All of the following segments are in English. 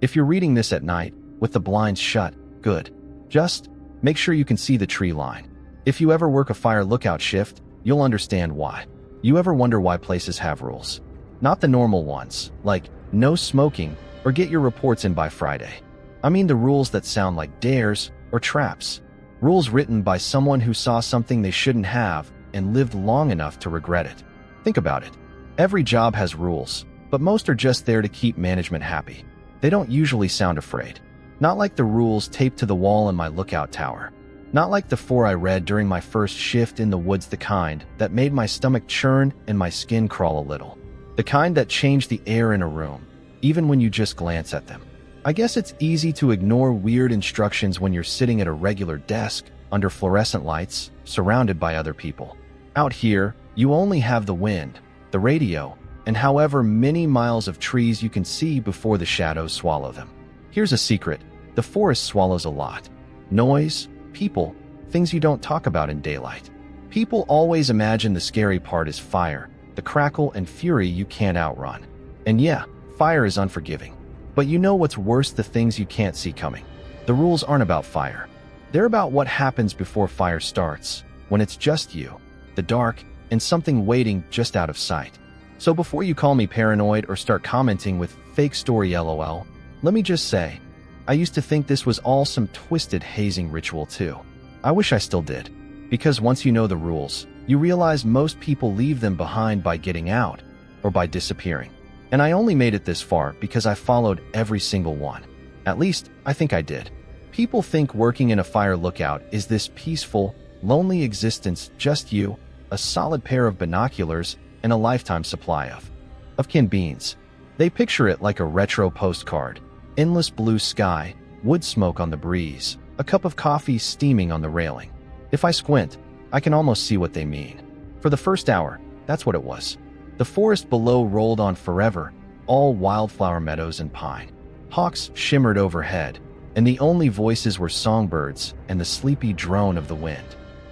If you're reading this at night, with the blinds shut, good. Just make sure you can see the tree line. If you ever work a fire lookout shift, you'll understand why. You ever wonder why places have rules? Not the normal ones, like no smoking or get your reports in by Friday. I mean the rules that sound like dares or traps. Rules written by someone who saw something they shouldn't have and lived long enough to regret it. Think about it. Every job has rules, but most are just there to keep management happy. They don't usually sound afraid. Not like the rules taped to the wall in my lookout tower. Not like the 4 I read during my first shift in the woods, the kind that made my stomach churn and my skin crawl a little. The kind that changed the air in a room, even when you just glance at them. I guess it's easy to ignore weird instructions when you're sitting at a regular desk, under fluorescent lights, surrounded by other people. Out here, you only have the wind, the radio, and however many miles of trees you can see before the shadows swallow them. Here's a secret. The forest swallows a lot. Noise, people, things you don't talk about in daylight. People always imagine the scary part is fire, the crackle and fury you can't outrun. And yeah, fire is unforgiving. But you know what's worse? The things you can't see coming. The rules aren't about fire. They're about what happens before fire starts, when it's just you, the dark, and something waiting just out of sight. So before you call me paranoid or start commenting with fake story LOL, let me just say, I used to think this was all some twisted hazing ritual too. I wish I still did. Because once you know the rules, you realize most people leave them behind by getting out or by disappearing. And I only made it this far because I followed every single one. At least, I think I did. People think working in a fire lookout is this peaceful, lonely existence, just you, a solid pair of binoculars, and a lifetime supply of canned beans. They picture it like a retro postcard. Endless blue sky, wood smoke on the breeze, a cup of coffee steaming on the railing. If I squint, I can almost see what they mean. For the first hour, that's what it was. The forest below rolled on forever, all wildflower meadows and pine. Hawks shimmered overhead, and the only voices were songbirds and the sleepy drone of the wind.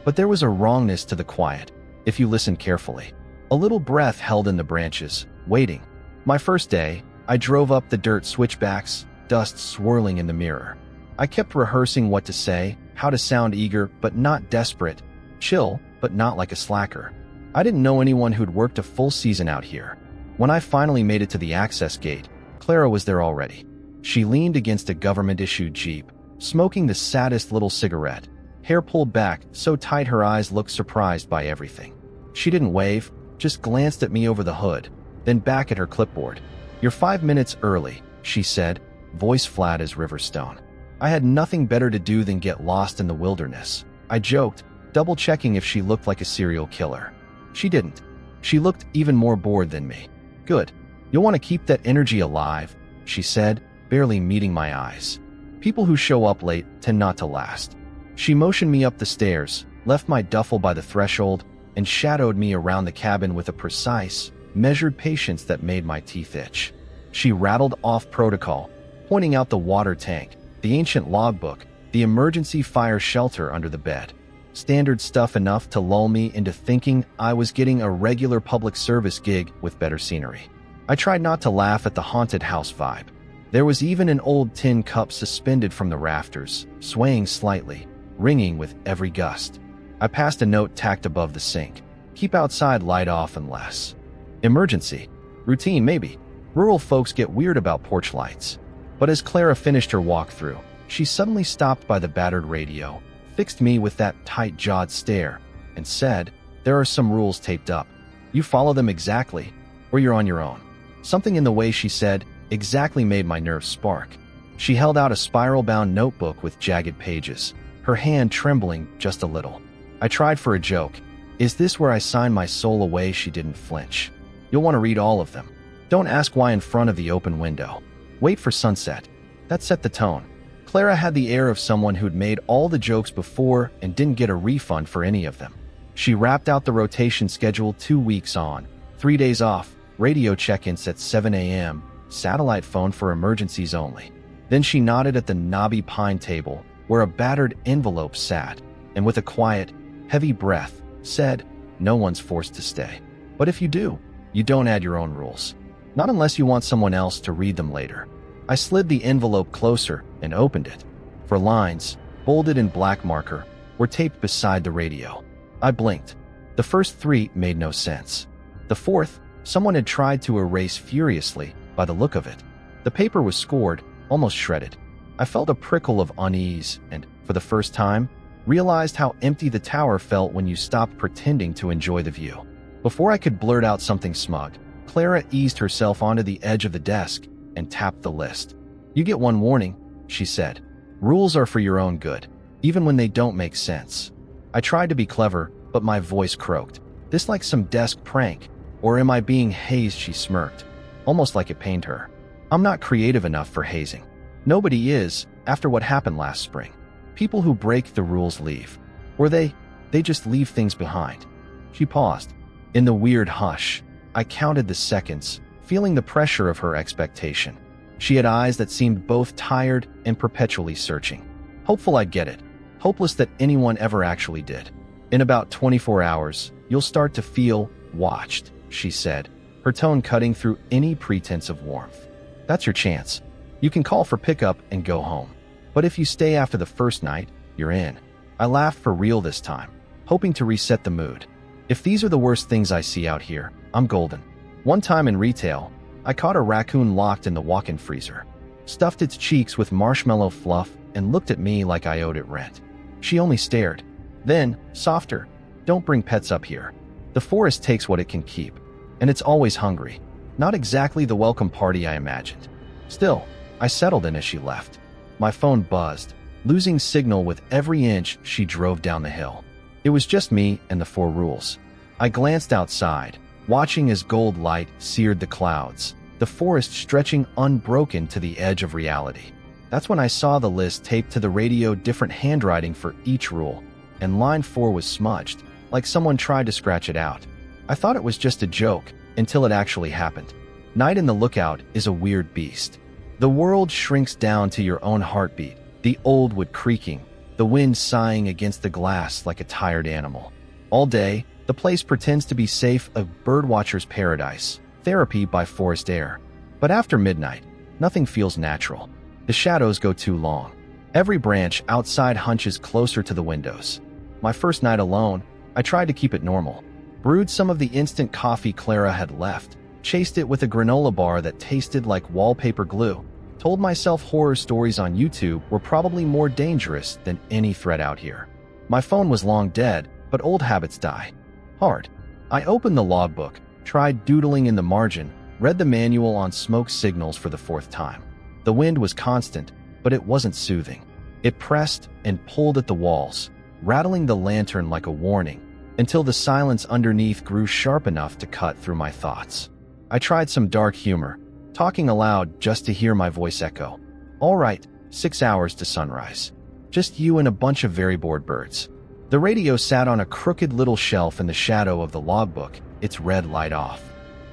But there was a wrongness to the quiet, if you listened carefully. A little breath held in the branches, waiting. My first day, I drove up the dirt switchbacks, dust swirling in the mirror. I kept rehearsing what to say, how to sound eager but not desperate, chill but not like a slacker. I didn't know anyone who'd worked a full season out here. When I finally made it to the access gate, Clara was there already. She leaned against a government-issued Jeep, smoking the saddest little cigarette, hair pulled back so tight her eyes looked surprised by everything. She didn't wave, just glanced at me over the hood, then back at her clipboard. "You're 5 minutes early," she said, voice flat as Riverstone. I had nothing better to do than get lost in the wilderness. I joked, double-checking if she looked like a serial killer. She didn't. She looked even more bored than me. "Good. You'll want to keep that energy alive," she said, barely meeting my eyes. "People who show up late tend not to last." She motioned me up the stairs, left my duffel by the threshold, and shadowed me around the cabin with a precise, measured patience that made my teeth itch. She rattled off protocol, pointing out the water tank, the ancient logbook, the emergency fire shelter under the bed. Standard stuff enough to lull me into thinking I was getting a regular public service gig with better scenery. I tried not to laugh at the haunted house vibe. There was even an old tin cup suspended from the rafters, swaying slightly, ringing with every gust. I passed a note tacked above the sink. "Keep outside light off unless." Emergency. Routine, maybe. Rural folks get weird about porch lights. But as Clara finished her walkthrough, she suddenly stopped by the battered radio, fixed me with that tight-jawed stare, and said, "There are some rules taped up. You follow them exactly, or you're on your own." Something in the way she said exactly made my nerves spark. She held out a spiral-bound notebook with jagged pages, her hand trembling just a little. I tried for a joke. "Is this where I sign my soul away?" She didn't flinch. "You'll want to read all of them. Don't ask why in front of the open window. Wait for sunset." That set the tone. Clara had the air of someone who'd made all the jokes before and didn't get a refund for any of them. She rapped out the rotation schedule: 2 weeks on, 3 days off, radio check-ins at 7 a.m., satellite phone for emergencies only. Then she nodded at the knobby pine table where a battered envelope sat, and with a quiet, heavy breath, said, "No one's forced to stay. But if you do, you don't add your own rules. Not unless you want someone else to read them later." I slid the envelope closer and opened it. For lines, bolded in black marker, were taped beside the radio. I blinked. The first 3 made no sense. The fourth, someone had tried to erase furiously by the look of it. The paper was scored, almost shredded. I felt a prickle of unease and, for the first time, realized how empty the tower felt when you stopped pretending to enjoy the view. Before I could blurt out something smug, Clara eased herself onto the edge of the desk and tapped the list. "You get one warning," she said. "Rules are for your own good, even when they don't make sense." I tried to be clever, but my voice croaked. "This like some desk prank, or am I being hazed?" She smirked, almost like it pained her. "I'm not creative enough for hazing. Nobody is, after what happened last spring. People who break the rules leave. Or they just leave things behind." She paused. In the weird hush, I counted the seconds, feeling the pressure of her expectation. She had eyes that seemed both tired and perpetually searching. Hopeful I'd get it. Hopeless that anyone ever actually did. "In about 24 hours, you'll start to feel watched," she said, her tone cutting through any pretense of warmth. "That's your chance. You can call for pickup and go home. But if you stay after the first night, you're in." I laughed for real this time, hoping to reset the mood. If these are the worst things I see out here, I'm golden. One time in retail, I caught a raccoon locked in the walk-in freezer, stuffed its cheeks with marshmallow fluff, and looked at me like I owed it rent. She only stared. Then, softer, "Don't bring pets up here. The forest takes what it can keep, and it's always hungry." Not exactly the welcome party I imagined. Still, I settled in as she left. My phone buzzed, losing signal with every inch she drove down the hill. It was just me and the 4 rules. I glanced outside, watching as gold light seared the clouds, the forest stretching unbroken to the edge of reality. That's when I saw the list taped to the radio, different handwriting for each rule, and line 4 was smudged, like someone tried to scratch it out. I thought it was just a joke until it actually happened. Night in the lookout is a weird beast. The world shrinks down to your own heartbeat, the old wood creaking, the wind sighing against the glass like a tired animal. All day, the place pretends to be safe, a birdwatcher's paradise, therapy by forest air. But after midnight, nothing feels natural. The shadows go too long. Every branch outside hunches closer to the windows. My first night alone, I tried to keep it normal. Brewed some of the instant coffee Clara had left, chased it with a granola bar that tasted like wallpaper glue, told myself horror stories on YouTube were probably more dangerous than any threat out here. My phone was long dead, but old habits die hard. I opened the logbook, tried doodling in the margin, read the manual on smoke signals for the 4th time. The wind was constant, but it wasn't soothing. It pressed and pulled at the walls, rattling the lantern like a warning, until the silence underneath grew sharp enough to cut through my thoughts. I tried some dark humor, talking aloud just to hear my voice echo. "All right, 6 hours to sunrise. Just you and a bunch of very bored birds." The radio sat on a crooked little shelf in the shadow of the logbook, its red light off.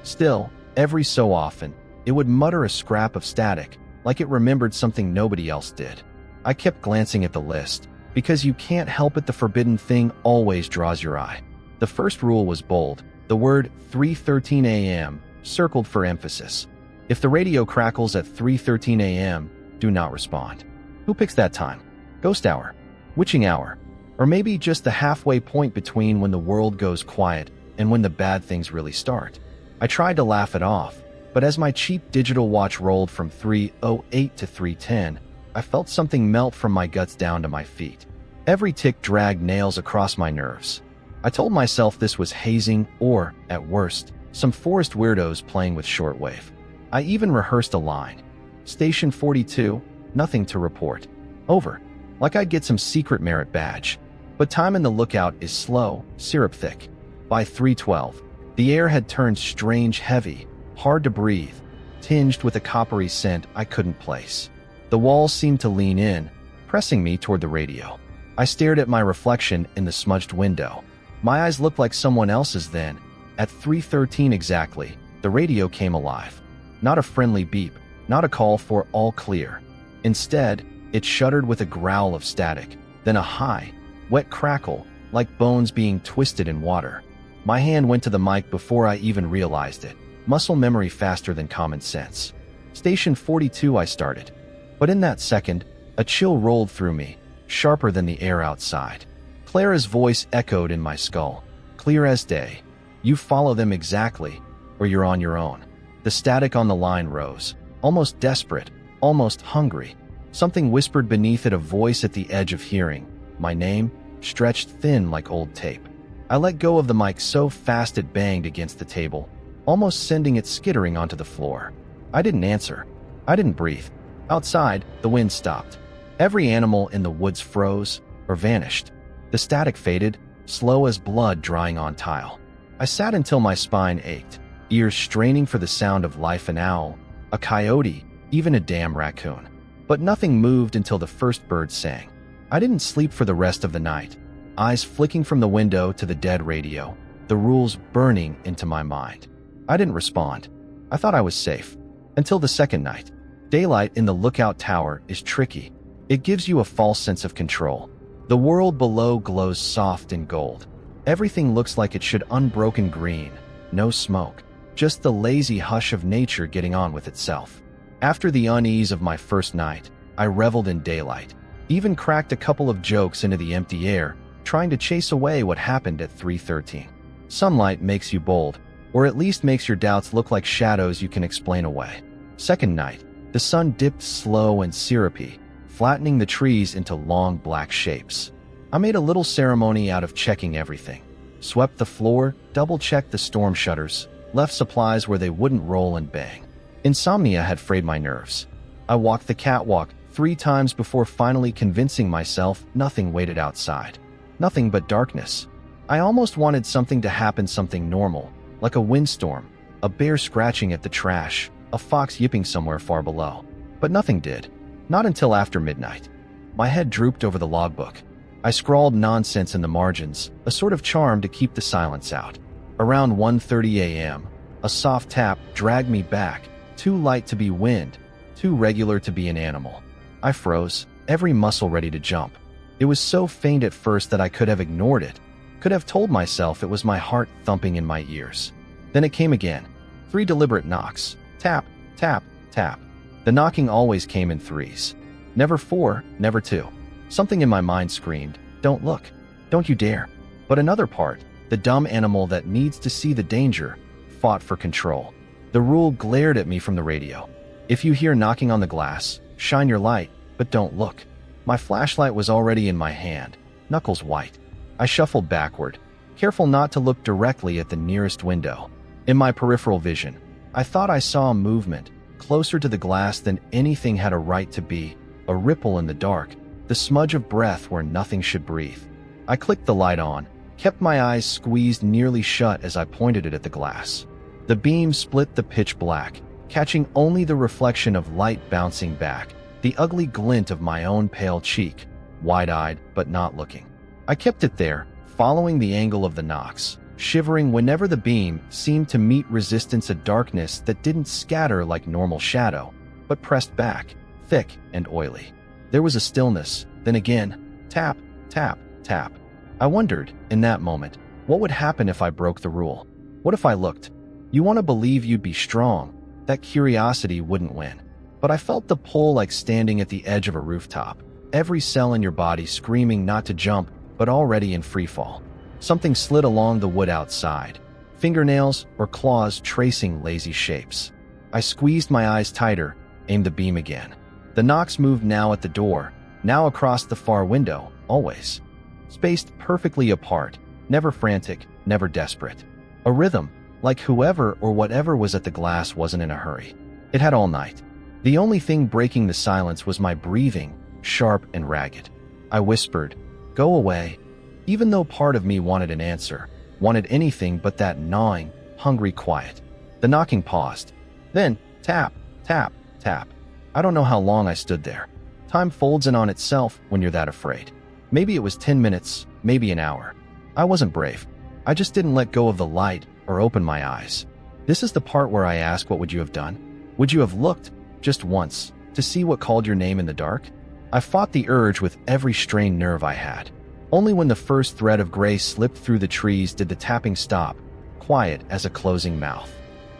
Still, every so often, it would mutter a scrap of static, like it remembered something nobody else did. I kept glancing at the list, because you can't help it, the forbidden thing always draws your eye. The first rule was bold, the word 3:13 a.m., circled for emphasis. If the radio crackles at 3:13 a.m., do not respond. Who picks that time? Ghost hour? Witching hour? Or maybe just the halfway point between when the world goes quiet and when the bad things really start? I tried to laugh it off, but as my cheap digital watch rolled from 3:08 to 3:10, I felt something melt from my guts down to my feet. Every tick dragged nails across my nerves. I told myself this was hazing or, at worst, some forest weirdos playing with shortwave. I even rehearsed a line. "Station 42, nothing to report. Over." Like I'd get some secret merit badge. But time in the lookout is slow, syrup thick. By 3:12, the air had turned strange heavy, hard to breathe, tinged with a coppery scent I couldn't place. The walls seemed to lean in, pressing me toward the radio. I stared at my reflection in the smudged window. My eyes looked like someone else's then. At 3:13 exactly, the radio came alive. Not a friendly beep, not a call for all clear. Instead, it shuddered with a growl of static, then a high, wet crackle, like bones being twisted in water. My hand went to the mic before I even realized it. Muscle memory faster than common sense. Station 42, I started. But in that second, a chill rolled through me, sharper than the air outside. Clara's voice echoed in my skull, clear as day. You follow them exactly, or you're on your own. The static on the line rose, almost desperate, almost hungry. Something whispered beneath it, a voice at the edge of hearing. My name, stretched thin like old tape. I let go of the mic so fast it banged against the table, almost sending it skittering onto the floor. I didn't answer. I didn't breathe. Outside, the wind stopped. Every animal in the woods froze or vanished. The static faded, slow as blood drying on tile. I sat until my spine ached, ears straining for the sound of life: an owl, a coyote, even a damn raccoon. But nothing moved until the first bird sang. I didn't sleep for the rest of the night, eyes flicking from the window to the dead radio, the rules burning into my mind. I didn't respond. I thought I was safe. Until the second night. Daylight in the lookout tower is tricky. It gives you a false sense of control. The world below glows soft in gold. Everything looks like it should, unbroken green, no smoke, just the lazy hush of nature getting on with itself. After the unease of my first night, I reveled in daylight, even cracked a couple of jokes into the empty air, trying to chase away what happened at 3:13. Sunlight makes you bold, or at least makes your doubts look like shadows you can explain away. Second night, the sun dipped slow and syrupy, flattening the trees into long black shapes. I made a little ceremony out of checking everything. Swept the floor, double-checked the storm shutters, left supplies where they wouldn't roll and bang. Insomnia had frayed my nerves. I walked the catwalk 3 times before finally convincing myself nothing waited outside. Nothing but darkness. I almost wanted something to happen, something normal, like a windstorm, a bear scratching at the trash, a fox yipping somewhere far below. But nothing did. Not until after midnight. My head drooped over the logbook. I scrawled nonsense in the margins, a sort of charm to keep the silence out. Around 1:30 a.m., a soft tap dragged me back, too light to be wind, too regular to be an animal. I froze, every muscle ready to jump. It was so faint at first that I could have ignored it, could have told myself it was my heart thumping in my ears. Then it came again. 3 deliberate knocks. Tap, tap, tap. The knocking always came in 3s. Never 4, never 2. Something in my mind screamed, "Don't look. Don't you dare." But another part, the dumb animal that needs to see the danger, fought for control. The rule glared at me from the radio. If you hear knocking on the glass, shine your light, but don't look. My flashlight was already in my hand, knuckles white. I shuffled backward, careful not to look directly at the nearest window. In my peripheral vision, I thought I saw a movement, closer to the glass than anything had a right to be, a ripple in the dark, the smudge of breath where nothing should breathe. I clicked the light on, kept my eyes squeezed nearly shut as I pointed it at the glass. The beam split the pitch black, catching only the reflection of light bouncing back, the ugly glint of my own pale cheek, wide-eyed but not looking. I kept it there, following the angle of the knocks, shivering whenever the beam seemed to meet resistance, a darkness that didn't scatter like normal shadow, but pressed back, thick and oily. There was a stillness, then again, tap, tap, tap. I wondered, in that moment, what would happen if I broke the rule? What if I looked? You want to believe you'd be strong, that curiosity wouldn't win. But I felt the pull like standing at the edge of a rooftop, every cell in your body screaming not to jump, but already in free fall. Something slid along the wood outside, fingernails or claws tracing lazy shapes. I squeezed my eyes tighter, aimed the beam again. The knocks moved, now at the door, now across the far window, always. Spaced perfectly apart, never frantic, never desperate. A rhythm, like whoever or whatever was at the glass wasn't in a hurry. It had all night. The only thing breaking the silence was my breathing, sharp and ragged. I whispered, "Go away," even though part of me wanted an answer, wanted anything but that gnawing, hungry quiet. The knocking paused. Then, tap, tap, tap. I don't know how long I stood there. Time folds in on itself when you're that afraid. Maybe it was 10 minutes, maybe an hour. I wasn't brave. I just didn't let go of the light or open my eyes. This is the part where I ask, what would you have done? Would you have looked, just once, to see what called your name in the dark? I fought the urge with every strained nerve I had. Only when the first thread of gray slipped through the trees did the tapping stop, quiet as a closing mouth.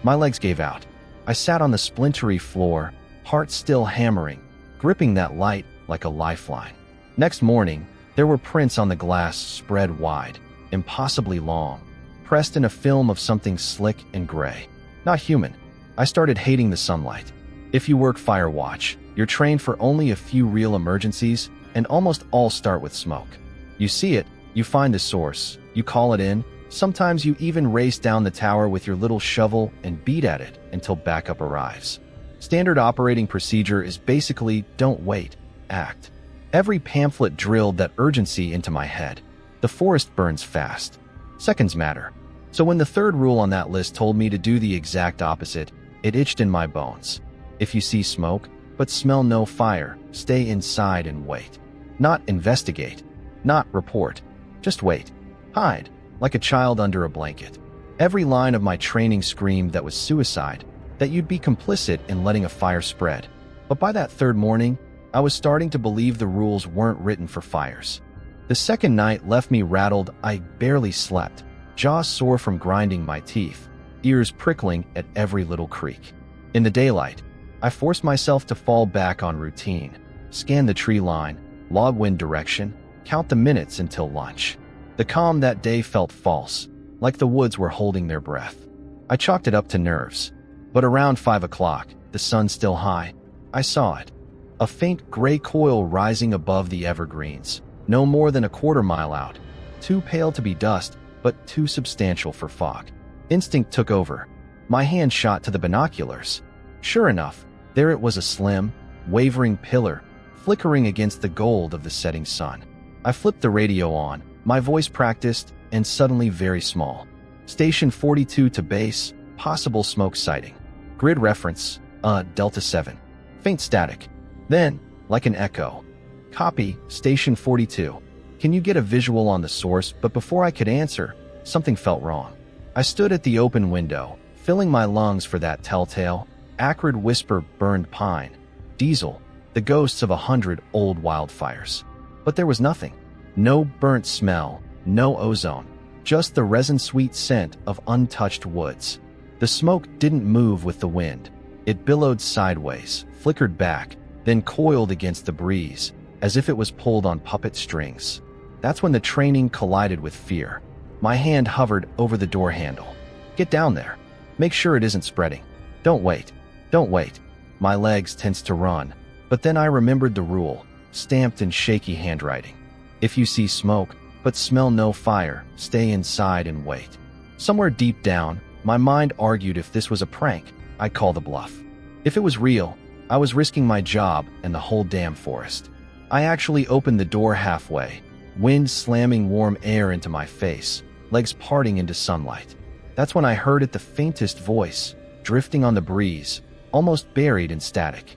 My legs gave out. I sat on the splintery floor, heart still hammering, gripping that light like a lifeline. Next morning, there were prints on the glass spread wide, impossibly long, pressed in a film of something slick and gray. Not human. I started hating the sunlight. If you work fire watch, you're trained for only a few real emergencies, and almost all start with smoke. You see it, you find the source, you call it in, sometimes you even race down the tower with your little shovel and beat at it until backup arrives. Standard operating procedure is basically don't wait, act. Every pamphlet drilled that urgency into my head. The forest burns fast. Seconds matter. So when the third rule on that list told me to do the exact opposite, it itched in my bones. If you see smoke, but smell no fire, stay inside and wait. Not investigate. Not report. Just wait. Hide, like a child under a blanket. Every line of my training screamed that was suicide, that you'd be complicit in letting a fire spread. But by that third morning, I was starting to believe the rules weren't written for fires. The second night left me rattled. I barely slept, jaws sore from grinding my teeth, ears prickling at every little creak. In the daylight, I forced myself to fall back on routine, scan the tree line, log wind direction, count the minutes until lunch. The calm that day felt false, like the woods were holding their breath. I chalked it up to nerves. But around 5 o'clock, the sun still high, I saw it. A faint gray coil rising above the evergreens, no more than a quarter-mile out. Too pale to be dust, but too substantial for fog. Instinct took over. My hand shot to the binoculars. Sure enough, there it was, a slim, wavering pillar, flickering against the gold of the setting sun. I flipped the radio on, my voice practiced, and suddenly very small. Station 42 to base, possible smoke sighting. Grid reference, Delta 7. Faint static. Then, like an echo. Copy, Station 42. Can you get a visual on the source? But before I could answer, something felt wrong. I stood at the open window, filling my lungs for that telltale, acrid whisper. Burned pine, diesel, the ghosts of 100 old wildfires. But there was nothing. No burnt smell, no ozone, just the resin-sweet scent of untouched woods. The smoke didn't move with the wind. It billowed sideways, flickered back, then coiled against the breeze, as if it was pulled on puppet strings. That's when the training collided with fear. My hand hovered over the door handle. Get down there. Make sure it isn't spreading. Don't wait. Don't wait. My legs tensed to run, but then I remembered the rule, stamped in shaky handwriting. If you see smoke, but smell no fire, stay inside and wait. Somewhere deep down, my mind argued if this was a prank, I'd call the bluff. If it was real, I was risking my job and the whole damn forest. I actually opened the door halfway, wind slamming warm air into my face, legs parting into sunlight. That's when I heard it, the faintest voice, drifting on the breeze, almost buried in static.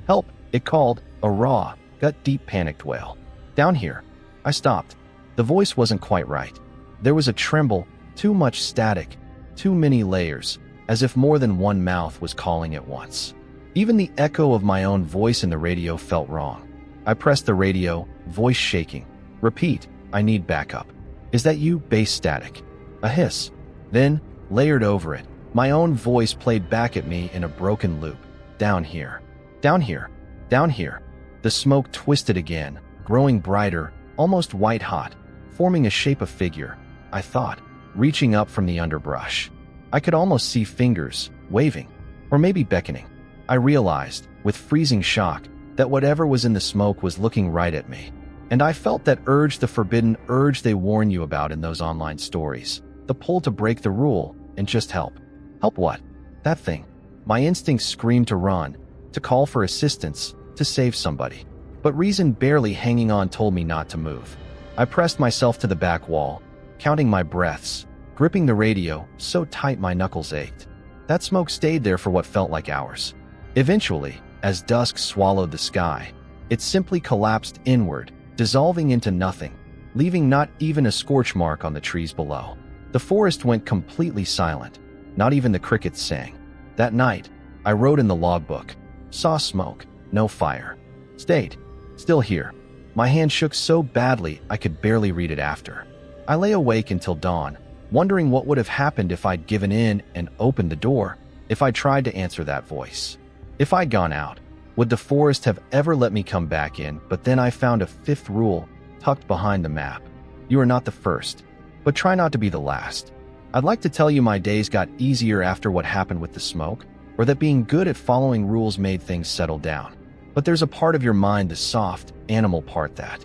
Help, it called, a raw, gut-deep panicked wail. Down here. I stopped. The voice wasn't quite right. There was a tremble, too much static, too many layers, as if more than one mouth was calling at once. Even the echo of my own voice in the radio felt wrong. I pressed the radio, voice shaking. Repeat, I need backup. Is that you? Bass static. A hiss. Then, layered over it, my own voice played back at me in a broken loop. Down here. Down here. Down here. The smoke twisted again, growing brighter, almost white-hot, forming a shape of figure, I thought, reaching up from the underbrush. I could almost see fingers, waving, or maybe beckoning. I realized, with freezing shock, that whatever was in the smoke was looking right at me. And I felt that urge, the forbidden urge they warn you about in those online stories. The pull to break the rule and just help. Help what? That thing. My instincts screamed to run, to call for assistance, to save somebody. But reason barely hanging on told me not to move. I pressed myself to the back wall, counting my breaths, gripping the radio so tight my knuckles ached. That smoke stayed there for what felt like hours. Eventually, as dusk swallowed the sky, it simply collapsed inward, dissolving into nothing, leaving not even a scorch mark on the trees below. The forest went completely silent. Not even the crickets sang. That night, I wrote in the logbook, saw smoke, no fire. Stayed. Still here. My hand shook so badly I could barely read it after. I lay awake until dawn, wondering what would have happened if I'd given in and opened the door, if I tried to answer that voice? If I'd gone out, would the forest have ever let me come back in? But then I found a fifth rule tucked behind the map. You are not the first, but try not to be the last. I'd like to tell you my days got easier after what happened with the smoke, or that being good at following rules made things settle down. But there's a part of your mind, the soft, animal part, that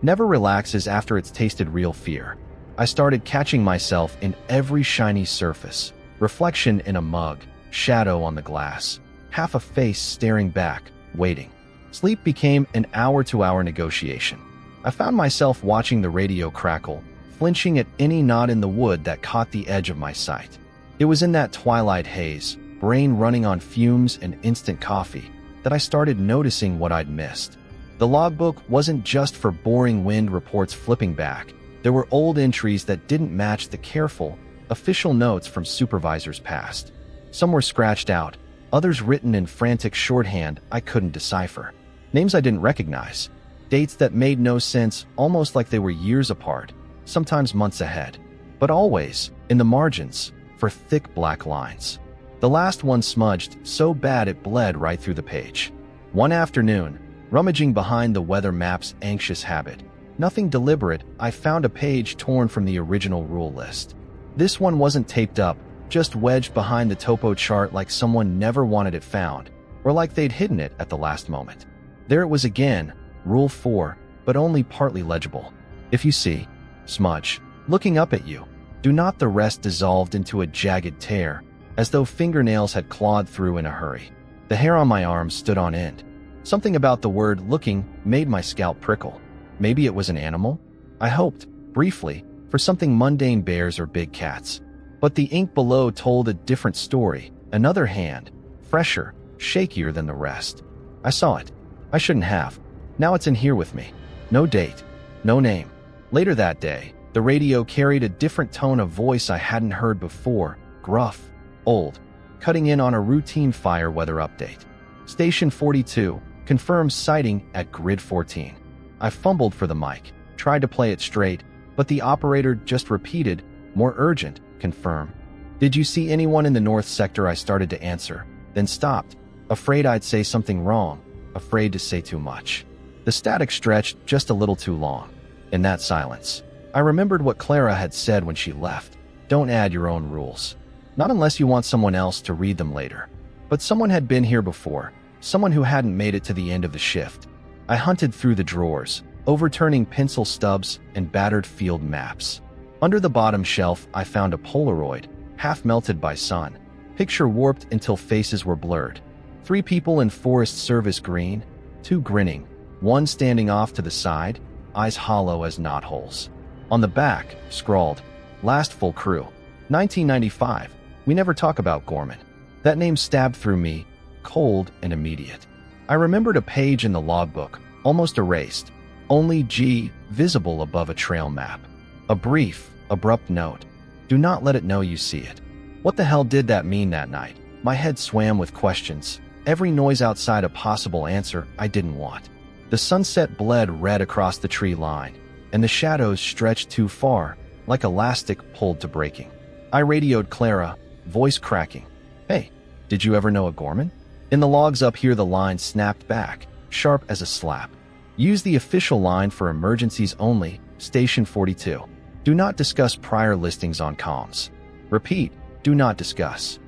never relaxes after it's tasted real fear. I started catching myself in every shiny surface, reflection in a mug, shadow on the glass, half a face staring back, waiting. Sleep became an hour-to-hour negotiation. I found myself watching the radio crackle, flinching at any knot in the wood that caught the edge of my sight. It was in that twilight haze, brain running on fumes and instant coffee, that I started noticing what I'd missed. The logbook wasn't just for boring wind reports flipping back. There were old entries that didn't match the careful, official notes from supervisors past. Some were scratched out, others written in frantic shorthand I couldn't decipher. Names I didn't recognize. Dates that made no sense, almost like they were years apart, sometimes months ahead. But always, in the margins, for thick black lines. The last one smudged so bad it bled right through the page. One afternoon, rummaging behind the weather map's anxious habit, nothing deliberate, I found a page torn from the original rule list. This one wasn't taped up, just wedged behind the topo chart like someone never wanted it found, or like they'd hidden it at the last moment. There it was again, Rule 4, but only partly legible. If you see, smudge, looking up at you, do not. The rest dissolved into a jagged tear, as though fingernails had clawed through in a hurry. The hair on my arms stood on end. Something about the word looking made my scalp prickle. Maybe it was an animal? I hoped, briefly, for something mundane, bears or big cats. But the ink below told a different story, another hand, fresher, shakier than the rest. I saw it. I shouldn't have. Now it's in here with me. No date, no name. Later that day, the radio carried a different tone of voice I hadn't heard before, gruff, old, cutting in on a routine fire weather update. Station 42, confirms sighting at grid 14. I fumbled for the mic, tried to play it straight, but the operator just repeated, more urgent, confirm. Did you see anyone in the north sector? I started to answer, then stopped, afraid I'd say something wrong, afraid to say too much. The static stretched just a little too long. In that silence, I remembered what Clara had said when she left. Don't add your own rules. Not unless you want someone else to read them later. But someone had been here before, someone who hadn't made it to the end of the shift. I hunted through the drawers, overturning pencil stubs and battered field maps. Under the bottom shelf, I found a Polaroid, half melted by sun, picture warped until faces were blurred. 3 people in Forest Service green, 2 grinning, 1 standing off to the side, eyes hollow as knotholes. On the back, scrawled, last full crew, 1995. We never talk about Gorman. That name stabbed through me, cold and immediate. I remembered a page in the logbook, almost erased, only G visible above a trail map. A brief, abrupt note. Do not let it know you see it. What the hell did that mean that night? My head swam with questions, every noise outside a possible answer I didn't want. The sunset bled red across the tree line, and the shadows stretched too far, like elastic pulled to breaking. I radioed Clara, voice cracking. Hey, did you ever know a Gorman? In the logs up here the line snapped back, sharp as a slap. Use the official line for emergencies only, Station 42. Do not discuss prior listings on comms. Repeat, do not discuss.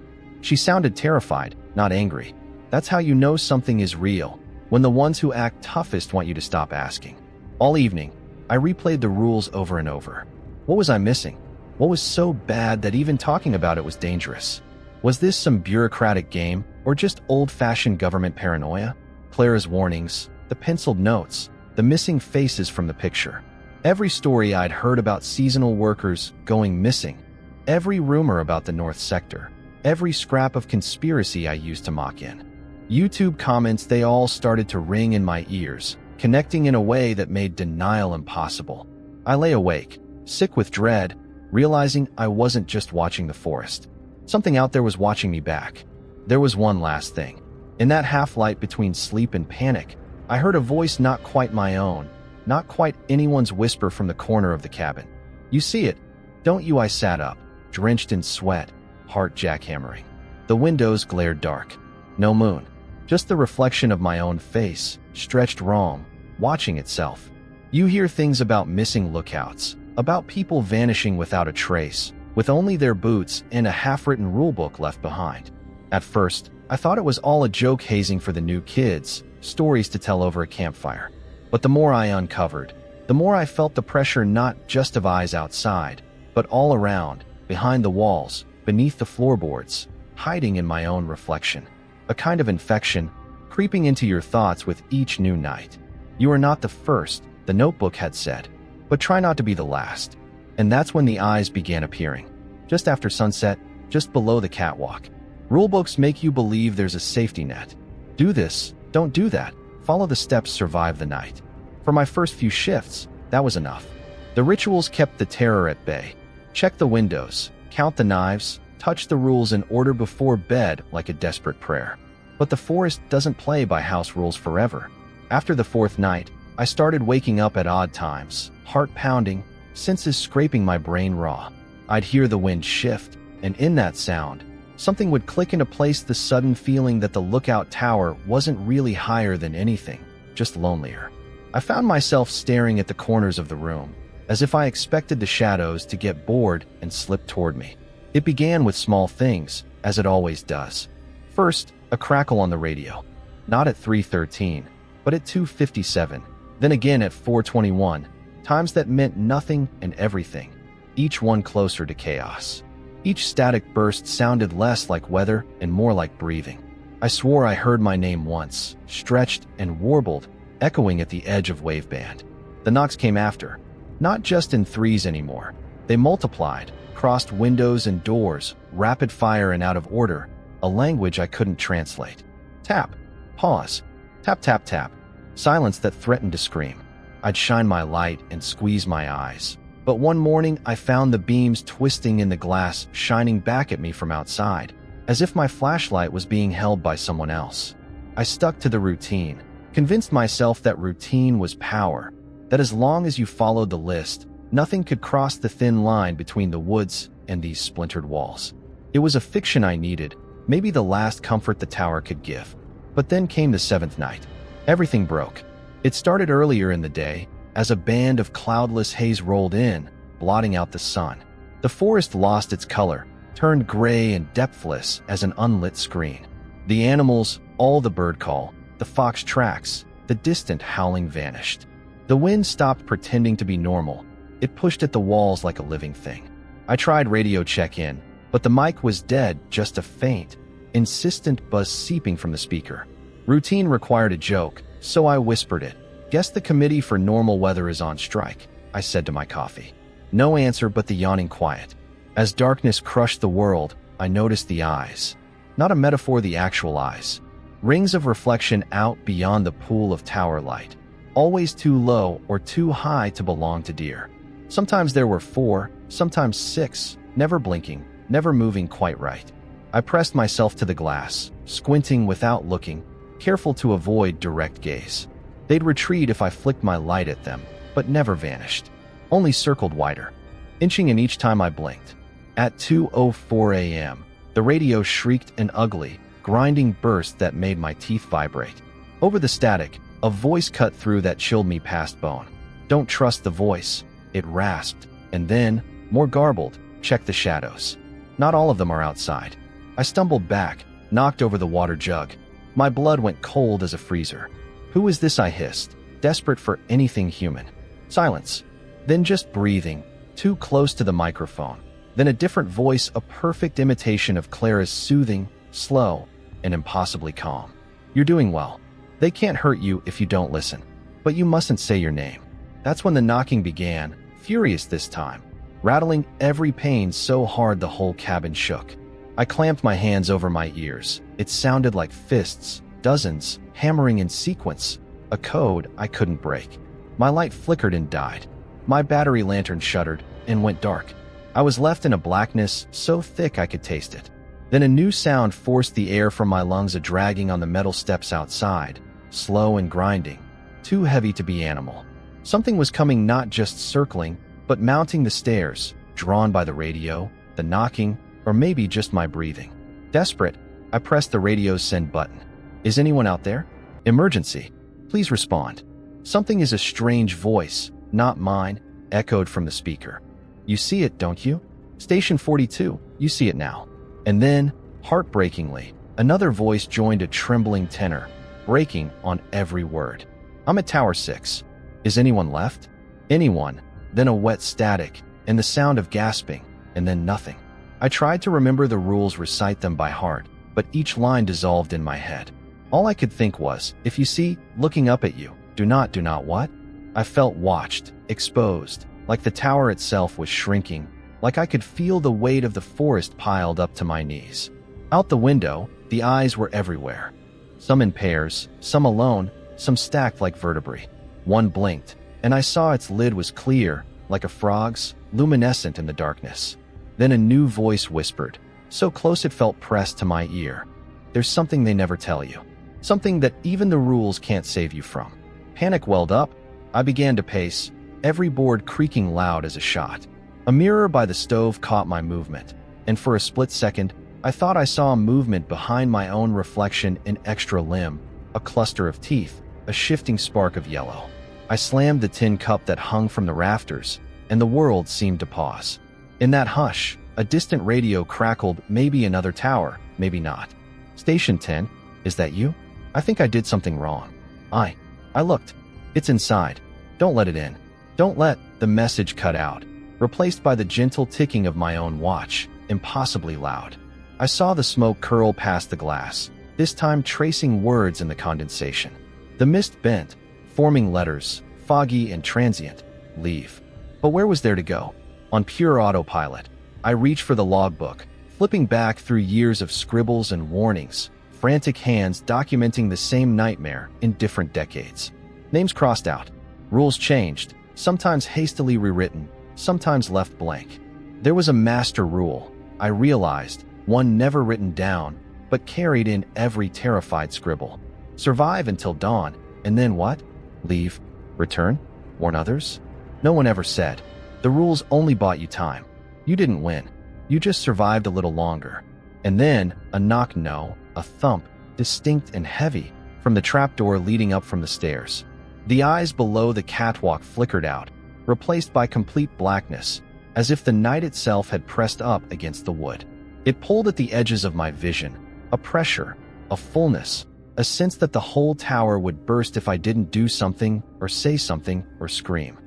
She sounded terrified, not angry. That's how you know something is real, when the ones who act toughest want you to stop asking. All evening, I replayed the rules over and over. What was I missing? What was so bad that even talking about it was dangerous? Was this some bureaucratic game, or just old-fashioned government paranoia? Clara's warnings, the penciled notes, the missing faces from the picture. Every story I'd heard about seasonal workers going missing. Every rumor about the North Sector. Every scrap of conspiracy I used to mock in. YouTube comments, they all started to ring in my ears, connecting in a way that made denial impossible. I lay awake, sick with dread, realizing I wasn't just watching the forest. Something out there was watching me back. There was one last thing. In that half-light between sleep and panic, I heard a voice not quite my own, not quite anyone's whisper from the corner of the cabin. You see it, don't you? I sat up, drenched in sweat, heart jackhammering. The windows glared dark. No moon. Just the reflection of my own face, stretched wrong, watching itself. You hear things about missing lookouts, about people vanishing without a trace, with only their boots and a half-written rulebook left behind. At first, I thought it was all a joke hazing for the new kids, stories to tell over a campfire. But the more I uncovered, the more I felt the pressure not just of eyes outside, but all around, behind the walls, beneath the floorboards, hiding in my own reflection. A kind of infection, creeping into your thoughts with each new night. You are not the first, the notebook had said, but try not to be the last. And that's when the eyes began appearing. Just after sunset, just below the catwalk. Rulebooks make you believe there's a safety net. Do this, don't do that, follow the steps, survive the night. For my first few shifts, that was enough. The rituals kept the terror at bay. Check the windows, count the knives, touch the rules in order before bed like a desperate prayer. But the forest doesn't play by house rules forever. After the fourth night, I started waking up at odd times, heart pounding, senses scraping my brain raw. I'd hear the wind shift, and in that sound, something would click into place, the sudden feeling that the lookout tower wasn't really higher than anything, just lonelier. I found myself staring at the corners of the room, as if I expected the shadows to get bored and slip toward me. It began with small things, as it always does. First, a crackle on the radio. Not at 3:13, but at 2:57, then again at 4:21, times that meant nothing and everything, each one closer to chaos. Each static burst sounded less like weather and more like breathing. I swore I heard my name once, stretched and warbled, echoing at the edge of waveband. The knocks came after, not just in threes anymore. They multiplied, crossed windows and doors, rapid fire and out of order, a language I couldn't translate. Tap, pause, tap, tap, tap, silence that threatened to scream. I'd shine my light and squeeze my eyes. But one morning, I found the beams twisting in the glass, shining back at me from outside, as if my flashlight was being held by someone else. I stuck to the routine, convinced myself that routine was power, that as long as you followed the list, nothing could cross the thin line between the woods and these splintered walls. It was a fiction I needed, maybe the last comfort the tower could give. But then came the seventh night. Everything broke. It started earlier in the day, as a band of cloudless haze rolled in, blotting out the sun. The forest lost its color, turned gray and depthless as an unlit screen. The animals, all the bird call, the fox tracks, the distant howling vanished. The wind stopped pretending to be normal. It pushed at the walls like a living thing. I tried radio check-in, but the mic was dead, just a faint, insistent buzz seeping from the speaker. Routine required a joke, so I whispered it. Guess the committee for normal weather is on strike, I said to my coffee. No answer but the yawning quiet. As darkness crushed the world, I noticed the eyes. Not a metaphor, the actual eyes. Rings of reflection out beyond the pool of tower light. Always too low or too high to belong to deer. Sometimes there were 4, sometimes 6, never blinking, never moving quite right. I pressed myself to the glass, squinting without looking, careful to avoid direct gaze. They'd retreat if I flicked my light at them, but never vanished. Only circled wider, inching in each time I blinked. At 2:04 a.m., the radio shrieked an ugly, grinding burst that made my teeth vibrate. Over the static, a voice cut through that chilled me past bone. Don't trust the voice, it rasped, and then, more garbled, check the shadows. Not all of them are outside. I stumbled back, knocked over the water jug. My blood went cold as a freezer. Who is this? I hissed, desperate for anything human. Silence. Then just breathing, too close to the microphone. Then a different voice, a perfect imitation of Clara's, soothing, slow, and impossibly calm. You're doing well. They can't hurt you if you don't listen. But you mustn't say your name. That's when the knocking began, furious this time, rattling every pane so hard the whole cabin shook. I clamped my hands over my ears. It sounded like fists, dozens, hammering in sequence, a code I couldn't break. My light flickered and died. My battery lantern shuddered and went dark. I was left in a blackness so thick I could taste it. Then a new sound forced the air from my lungs, a dragging on the metal steps outside, slow and grinding, too heavy to be animal. Something was coming, not just circling, but mounting the stairs, drawn by the radio, the knocking, or maybe just my breathing. Desperate, I pressed the radio's send button. Is anyone out there? Emergency. Please respond. Something is a strange voice, not mine, echoed from the speaker. You see it, don't you? Station 42, you see it now. And then, heartbreakingly, another voice joined a trembling tenor, breaking on every word. I'm at Tower 6. Is anyone left? Anyone. Then a wet static, and the sound of gasping, and then nothing. I tried to remember the rules, recite them by heart, but each line dissolved in my head. All I could think was, if you see, looking up at you, do not what? I felt watched, exposed, like the tower itself was shrinking, like I could feel the weight of the forest piled up to my knees. Out the window, the eyes were everywhere. Some in pairs, some alone, some stacked like vertebrae. One blinked, and I saw its lid was clear, like a frog's, luminescent in the darkness. Then a new voice whispered, so close it felt pressed to my ear. There's something they never tell you. Something that even the rules can't save you from. Panic welled up. I began to pace, every board creaking loud as a shot. A mirror by the stove caught my movement, and for a split second, I thought I saw a movement behind my own reflection, an extra limb, a cluster of teeth, a shifting spark of yellow. I slammed the tin cup that hung from the rafters, and the world seemed to pause. In that hush, a distant radio crackled, maybe another tower, maybe not. Station 10, is that you? I think I did something wrong. I looked. It's inside. Don't let it in. Don't let, the message cut out, replaced by the gentle ticking of my own watch, impossibly loud. I saw the smoke curl past the glass, this time tracing words in the condensation. The mist bent, forming letters, foggy and transient. Leave. But where was there to go? On pure autopilot, I reached for the logbook, flipping back through years of scribbles and warnings, frantic hands documenting the same nightmare in different decades. Names crossed out, rules changed, sometimes hastily rewritten, sometimes left blank. There was a master rule, I realized, one never written down, but carried in every terrified scribble. Survive until dawn, and then what? Leave? Return? Warn others? No one ever said. The rules only bought you time. You didn't win. You just survived a little longer. And then, a knock, no, a thump, distinct and heavy, from the trapdoor leading up from the stairs. The eyes below the catwalk flickered out, replaced by complete blackness, as if the night itself had pressed up against the wood. It pulled at the edges of my vision, a pressure, a fullness, a sense that the whole tower would burst if I didn't do something, or say something, or scream.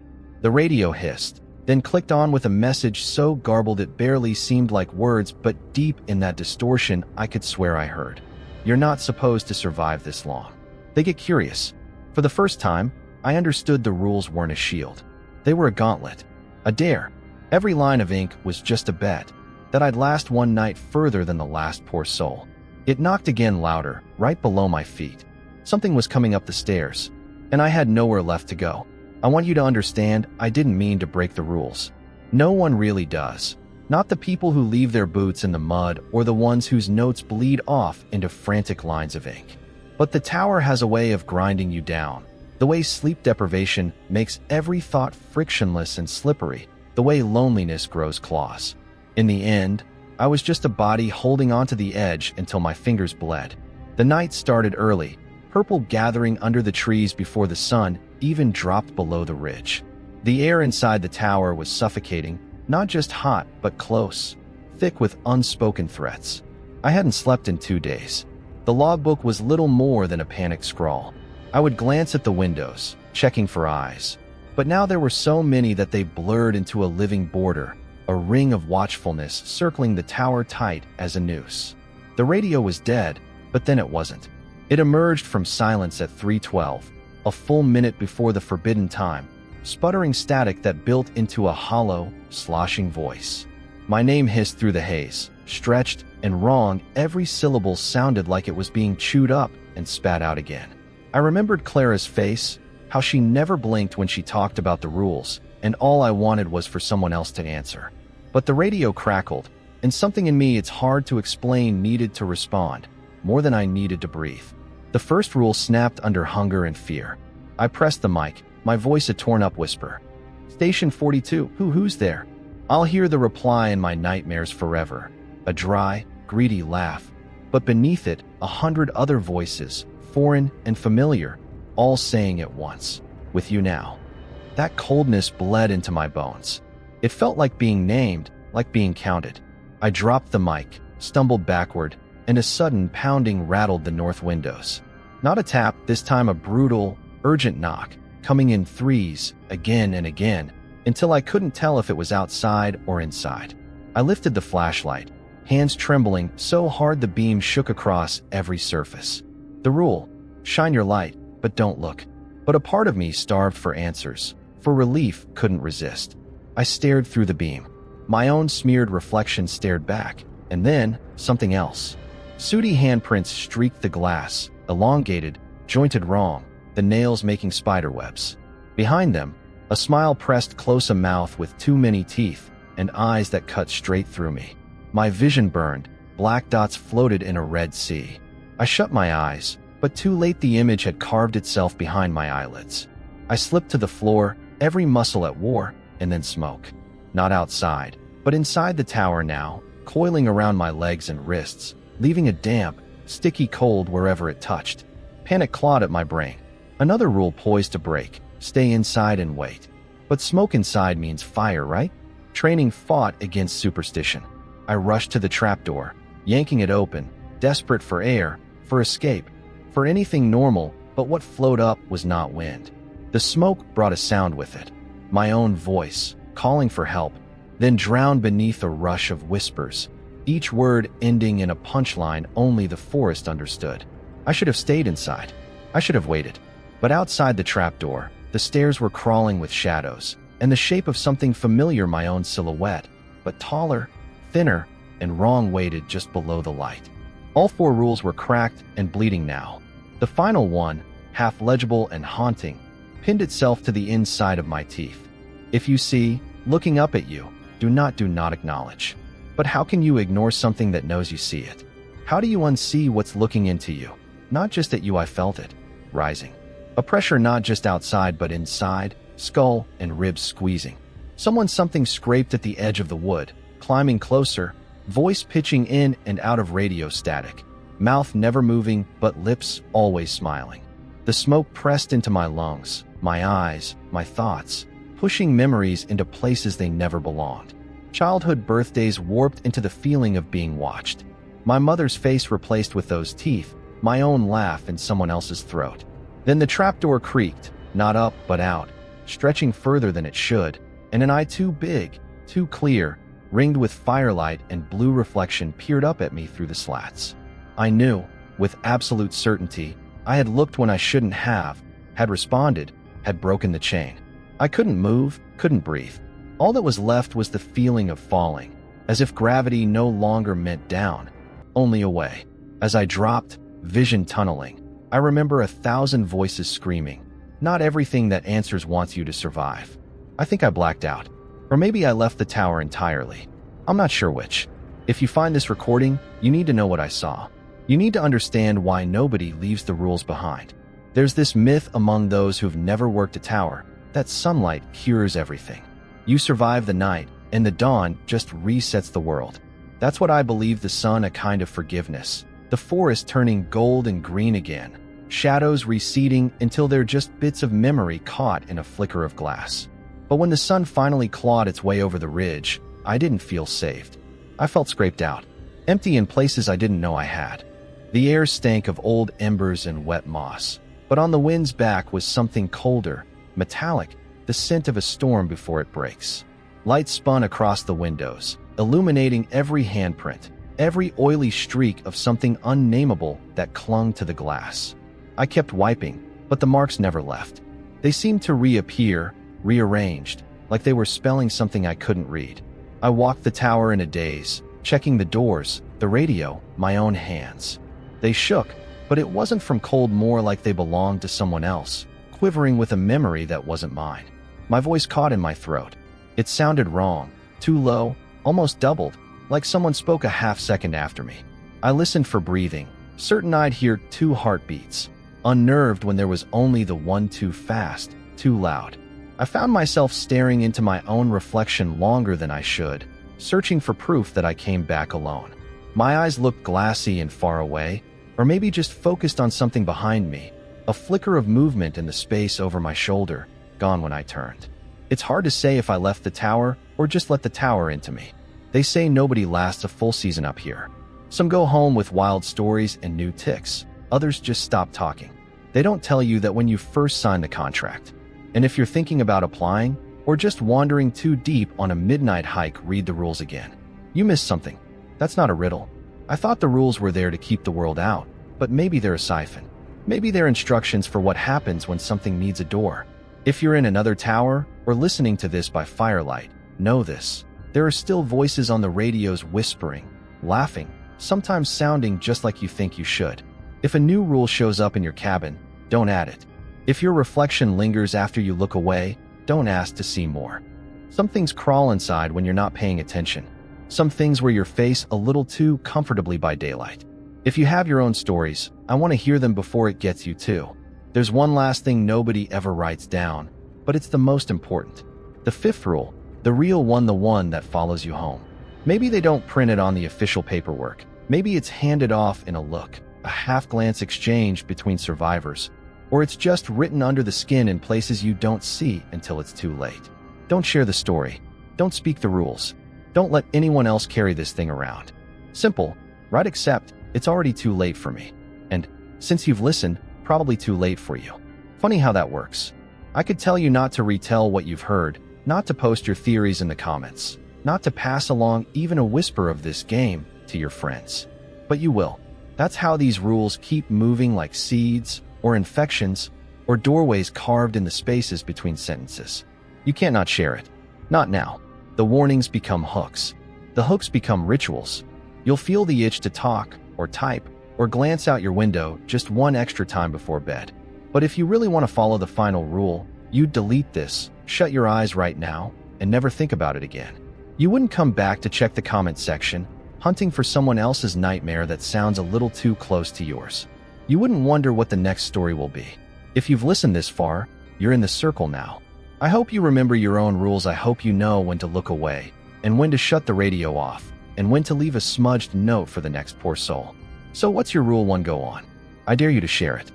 The radio hissed, then clicked on with a message so garbled it barely seemed like words, but deep in that distortion I could swear I heard. You're not supposed to survive this long. They get curious. For the first time, I understood the rules weren't a shield. They were a gauntlet, a dare. Every line of ink was just a bet that I'd last one night further than the last poor soul. It knocked again louder, right below my feet. Something was coming up the stairs, and I had nowhere left to go. I want you to understand, I didn't mean to break the rules. No one really does. Not the people who leave their boots in the mud or the ones whose notes bleed off into frantic lines of ink. But the tower has a way of grinding you down. The way sleep deprivation makes every thought frictionless and slippery. The way loneliness grows claws. In the end, I was just a body holding onto the edge until my fingers bled. The night started early, purple gathering under the trees before the sun even dropped below the ridge. The air inside the tower was suffocating, not just hot, but close, thick with unspoken threats. I hadn't slept in 2 days. The logbook was little more than a panicked scrawl. I would glance at the windows, checking for eyes. But now there were so many that they blurred into a living border, a ring of watchfulness circling the tower tight as a noose. The radio was dead, but then it wasn't. It emerged from silence at 3:12, a full minute before the forbidden time, sputtering static that built into a hollow, sloshing voice. My name hissed through the haze, stretched and wrong. Every syllable sounded like it was being chewed up and spat out again. I remembered Clara's face, how she never blinked when she talked about the rules, and all I wanted was for someone else to answer. But the radio crackled, and something in me it's hard to explain needed to respond, more than I needed to breathe. The first rule snapped under hunger and fear. I pressed the mic, my voice a torn-up whisper. Station 42, who's there? I'll hear the reply in my nightmares forever. A dry, greedy laugh, but beneath it, 100 other voices, foreign and familiar, all saying at once, "With you now." That coldness bled into my bones. It felt like being named, like being counted. I dropped the mic, stumbled backward, and a sudden pounding rattled the north windows. Not a tap, this time a brutal, urgent knock, coming in threes, again and again, until I couldn't tell if it was outside or inside. I lifted the flashlight, hands trembling so hard the beam shook across every surface. The rule: shine your light, but don't look. But a part of me starved for answers, for relief couldn't resist. I stared through the beam. My own smeared reflection stared back, and then something else. Sooty handprints streaked the glass, elongated, jointed wrong, the nails making spiderwebs. Behind them, a smile pressed close, a mouth with too many teeth, and eyes that cut straight through me. My vision burned, black dots floated in a red sea. I shut my eyes, but too late the image had carved itself behind my eyelids. I slipped to the floor, every muscle at war, and then smoke. Not outside, but inside the tower now, coiling around my legs and wrists, leaving a damp, sticky cold wherever it touched. Panic clawed at my brain. Another rule poised to break: stay inside and wait. But smoke inside means fire, right? Training fought against superstition. I rushed to the trapdoor, yanking it open, desperate for air, for escape, for anything normal, but what flowed up was not wind. The smoke brought a sound with it. My own voice, calling for help, then drowned beneath a rush of whispers, each word ending in a punchline only the forest understood. I should have stayed inside. I should have waited. But outside the trapdoor, the stairs were crawling with shadows, and the shape of something familiar, my own silhouette, but taller, thinner, and wrong, waited just below the light. All 4 rules were cracked and bleeding now. The final one, half legible and haunting, pinned itself to the inside of my teeth. If you see, looking up at you, do not acknowledge. But how can you ignore something that knows you see it? How do you unsee what's looking into you? Not just at you, I felt it, rising. A pressure not just outside but inside, skull and ribs squeezing. Something scraped at the edge of the wood, climbing closer, voice pitching in and out of radio static, mouth never moving but lips always smiling. The smoke pressed into my lungs, my eyes, my thoughts, pushing memories into places they never belonged. Childhood birthdays warped into the feeling of being watched. My mother's face replaced with those teeth, my own laugh in someone else's throat. Then the trapdoor creaked, not up but out, stretching further than it should, and an eye too big, too clear, ringed with firelight and blue reflection peered up at me through the slats. I knew, with absolute certainty, I had looked when I shouldn't have, had responded, had broken the chain. I couldn't move, couldn't breathe. All that was left was the feeling of falling, as if gravity no longer meant down, only away. As I dropped, vision tunneling, I remember 1,000 voices screaming, "Not everything that answers wants you to survive." I think I blacked out. Or maybe I left the tower entirely. I'm not sure which. If you find this recording, you need to know what I saw. You need to understand why nobody leaves the rules behind. There's this myth among those who've never worked a tower, that sunlight cures everything. You survive the night, and the dawn just resets the world. That's what I believe. The sun, a kind of forgiveness. The forest turning gold and green again. Shadows receding until they're just bits of memory caught in a flicker of glass. But when the sun finally clawed its way over the ridge, I didn't feel saved. I felt scraped out, empty in places I didn't know I had. The air stank of old embers and wet moss, but on the wind's back was something colder, metallic, the scent of a storm before it breaks. Light spun across the windows, illuminating every handprint, every oily streak of something unnameable that clung to the glass. I kept wiping, but the marks never left. They seemed to reappear, rearranged, like they were spelling something I couldn't read. I walked the tower in a daze, checking the doors, the radio, my own hands. They shook, but it wasn't from cold, more like they belonged to someone else, quivering with a memory that wasn't mine. My voice caught in my throat. It sounded wrong, too low, almost doubled, like someone spoke a half second after me. I listened for breathing, certain I'd hear 2 heartbeats, unnerved when there was only the one, too fast, too loud. I found myself staring into my own reflection longer than I should, searching for proof that I came back alone. My eyes looked glassy and far away, or maybe just focused on something behind me, a flicker of movement in the space over my shoulder, gone when I turned. It's hard to say if I left the tower or just let the tower into me. They say nobody lasts a full season up here. Some go home with wild stories and new tics. Others just stop talking. They don't tell you that when you first sign the contract. And if you're thinking about applying or just wandering too deep on a midnight hike, read the rules again. You missed something. That's not a riddle. I thought the rules were there to keep the world out, but maybe they're a siphon. Maybe they're instructions for what happens when something needs a door. If you're in another tower or listening to this by firelight, know this. There are still voices on the radios whispering, laughing, sometimes sounding just like you think you should. If a new rule shows up in your cabin, don't add it. If your reflection lingers after you look away, don't ask to see more. Some things crawl inside when you're not paying attention. Some things wear your face a little too comfortably by daylight. If you have your own stories, I want to hear them before it gets you too. There's one last thing nobody ever writes down, but it's the most important. The fifth rule, the real one, the one that follows you home. Maybe they don't print it on the official paperwork. Maybe it's handed off in a look, a half-glance exchange between survivors, or it's just written under the skin in places you don't see until it's too late. Don't share the story. Don't speak the rules. Don't let anyone else carry this thing around. Simple, right? Except it's already too late for me. And since you've listened, probably too late for you. Funny how that works. I could tell you not to retell what you've heard, not to post your theories in the comments, not to pass along even a whisper of this game to your friends. But you will. That's how these rules keep moving, like seeds or infections or doorways carved in the spaces between sentences. You can't not share it. Not now. The warnings become hooks. The hooks become rituals. You'll feel the itch to talk or type or glance out your window just one extra time before bed. But if you really want to follow the final rule, you'd delete this, shut your eyes right now, and never think about it again. You wouldn't come back to check the comment section, hunting for someone else's nightmare that sounds a little too close to yours. You wouldn't wonder what the next story will be. If you've listened this far, you're in the circle now. I hope you remember your own rules. I hope you know when to look away, and when to shut the radio off, and when to leave a smudged note for the next poor soul. So what's your rule one? Go on. I dare you to share it.